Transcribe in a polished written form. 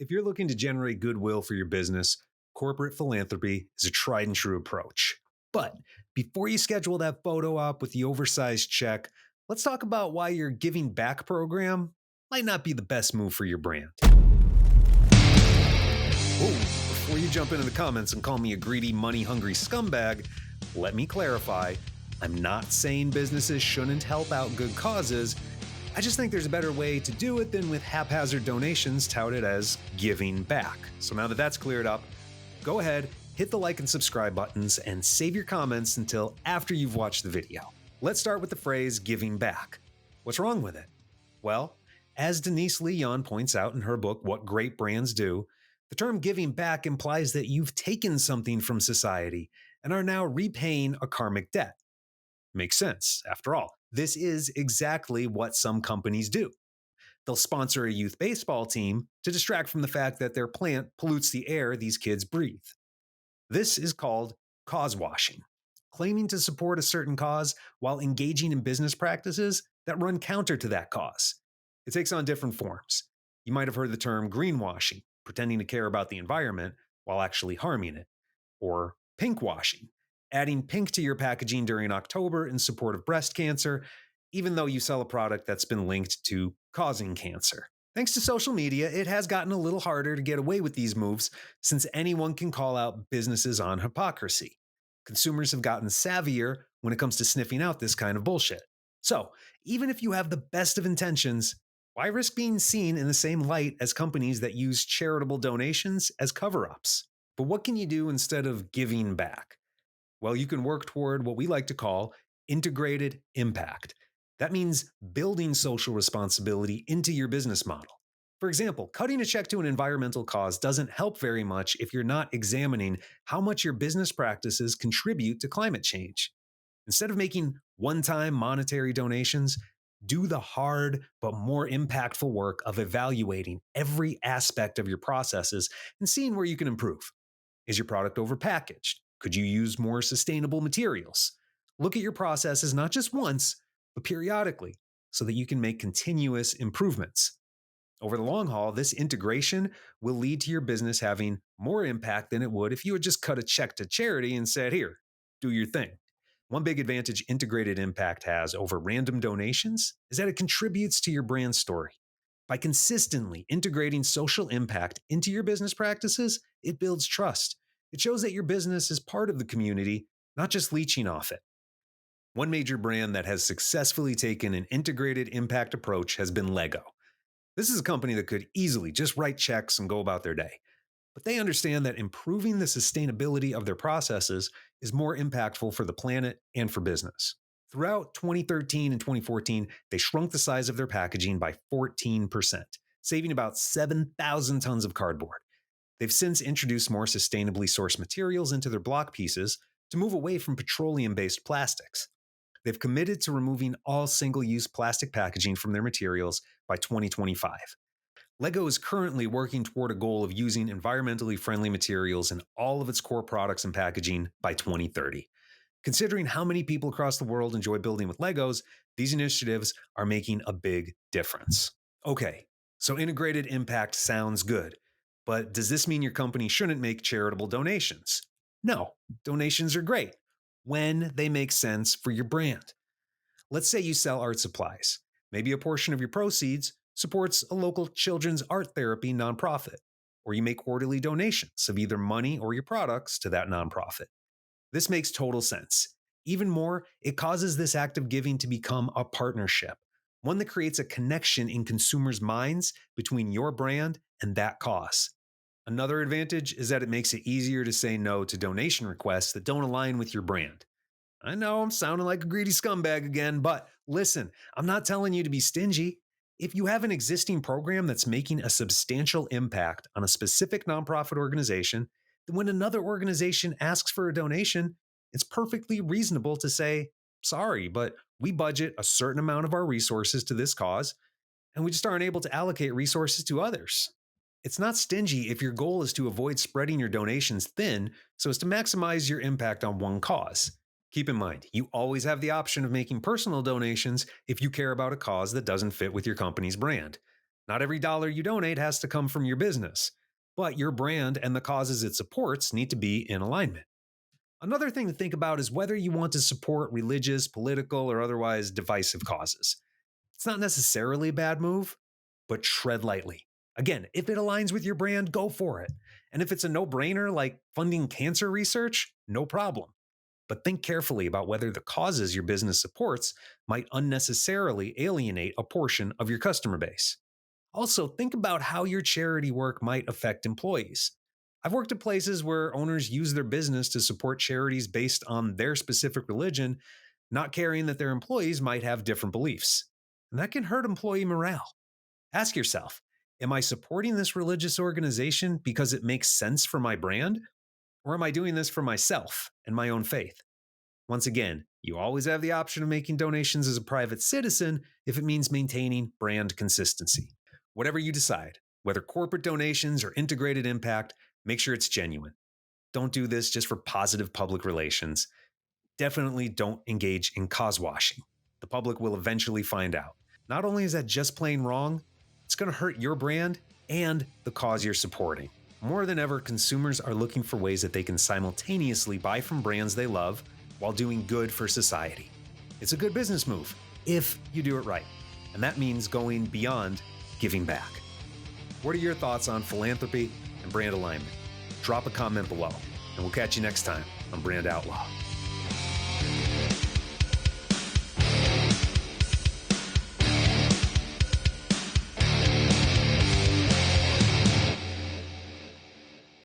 If you're looking to generate goodwill for your business, corporate philanthropy is a tried and true approach. But before you schedule that photo op with the oversized check, let's talk about why your giving back program might not be the best move for your brand. Oh, before you jump into the comments and call me a greedy, money-hungry scumbag, let me clarify. I'm not saying businesses shouldn't help out good causes. I just think there's a better way to do it than with haphazard donations touted as giving back. So now that that's cleared up, go ahead, hit the like and subscribe buttons, and save your comments until after you've watched the video. Let's start with the phrase giving back. What's wrong with it? Well, as Denise Leon points out in her book, What Great Brands Do, the term giving back implies that you've taken something from society and are now repaying a karmic debt. Makes sense. After all, this is exactly what some companies do. They'll sponsor a youth baseball team to distract from the fact that their plant pollutes the air these kids breathe. This is called causewashing, claiming to support a certain cause while engaging in business practices that run counter to that cause. It takes on different forms. You might have heard the term greenwashing, pretending to care about the environment while actually harming it, or pinkwashing, adding pink to your packaging during October in support of breast cancer, even though you sell a product that's been linked to causing cancer. Thanks to social media, it has gotten a little harder to get away with these moves since anyone can call out businesses on hypocrisy. Consumers have gotten savvier when it comes to sniffing out this kind of bullshit. So, even if you have the best of intentions, why risk being seen in the same light as companies that use charitable donations as cover-ups? But what can you do instead of giving back? Well, you can work toward what we like to call integrated impact. That means building social responsibility into your business model. For example, cutting a check to an environmental cause doesn't help very much if you're not examining how much your business practices contribute to climate change. Instead of making one-time monetary donations, do the hard but more impactful work of evaluating every aspect of your processes and seeing where you can improve. Is your product overpackaged? Could you use more sustainable materials? Look at your processes not just once, but periodically, so that you can make continuous improvements. Over the long haul, this integration will lead to your business having more impact than it would if you had just cut a check to charity and said, "Here, do your thing." One big advantage integrated impact has over random donations is that it contributes to your brand story. By consistently integrating social impact into your business practices, it builds trust. It shows that your business is part of the community, not just leeching off it. One major brand that has successfully taken an integrated impact approach has been Lego. This is a company that could easily just write checks and go about their day. But they understand that improving the sustainability of their processes is more impactful for the planet and for business. Throughout 2013 and 2014, they shrunk the size of their packaging by 14%, saving about 7,000 tons of cardboard. They've since introduced more sustainably sourced materials into their block pieces to move away from petroleum-based plastics. They've committed to removing all single-use plastic packaging from their materials by 2025. Lego is currently working toward a goal of using environmentally friendly materials in all of its core products and packaging by 2030. Considering how many people across the world enjoy building with Legos, these initiatives are making a big difference. Okay, so integrated impact sounds good, but does this mean your company shouldn't make charitable donations? No, donations are great when they make sense for your brand. Let's say you sell art supplies. Maybe a portion of your proceeds supports a local children's art therapy nonprofit, or you make quarterly donations of either money or your products to that nonprofit. This makes total sense. Even more, it causes this act of giving to become a partnership, one that creates a connection in consumers' minds between your brand and that cause. Another advantage is that it makes it easier to say no to donation requests that don't align with your brand. I know I'm sounding like a greedy scumbag again, but listen, I'm not telling you to be stingy. If you have an existing program that's making a substantial impact on a specific nonprofit organization, then when another organization asks for a donation, it's perfectly reasonable to say, "Sorry, but we budget a certain amount of our resources to this cause, and we just aren't able to allocate resources to others." It's not stingy if your goal is to avoid spreading your donations thin so as to maximize your impact on one cause. Keep in mind, you always have the option of making personal donations if you care about a cause that doesn't fit with your company's brand. Not every dollar you donate has to come from your business, but your brand and the causes it supports need to be in alignment. Another thing to think about is whether you want to support religious, political, or otherwise divisive causes. It's not necessarily a bad move, but tread lightly. Again, if it aligns with your brand, go for it. And if it's a no-brainer like funding cancer research, no problem. But think carefully about whether the causes your business supports might unnecessarily alienate a portion of your customer base. Also, think about how your charity work might affect employees. I've worked at places where owners use their business to support charities based on their specific religion, not caring that their employees might have different beliefs. And that can hurt employee morale. Ask yourself, am I supporting this religious organization because it makes sense for my brand? Or am I doing this for myself and my own faith? Once again, you always have the option of making donations as a private citizen if it means maintaining brand consistency. Whatever you decide, whether corporate donations or integrated impact, make sure it's genuine. Don't do this just for positive public relations. Definitely don't engage in causewashing. The public will eventually find out. Not only is that just plain wrong, it's going to hurt your brand and the cause you're supporting. More than ever, consumers are looking for ways that they can simultaneously buy from brands they love while doing good for society. It's a good business move if you do it right. And that means going beyond giving back. What are your thoughts on philanthropy and brand alignment? Drop a comment below, and we'll catch you next time on Brand Outlaw.